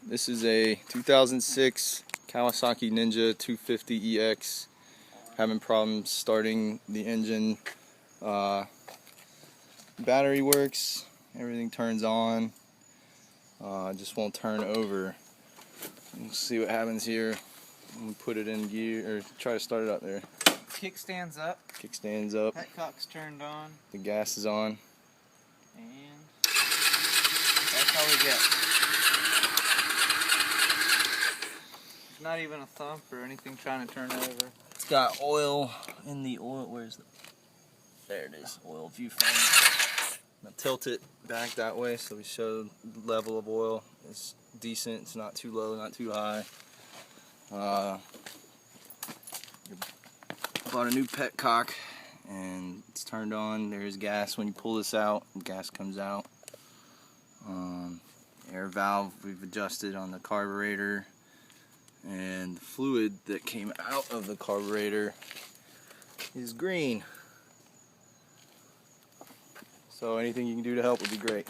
This is a 2006 Kawasaki Ninja 250EX. Having problems starting the engine. Battery works, everything turns on, just won't turn over. We'll see what happens here. I'm gonna put it in gear, or try to start it up there. Kickstand's up. Kickstand's up. Petcock's turned on. The gas is on. And that's how we get. There's not even a thump or anything trying to turn over. It's got oil in the oil. Where's the? There it is. Oil viewfinder. Now tilt it back that way so we show the level of oil. It's decent. It's not too low, not too high. Bought a new petcock and it's turned on. There's gas when you pull this out. Gas comes out. Air valve we've adjusted on the carburetor, and the fluid that came out of the carburetor is green. So anything you can do to help would be great.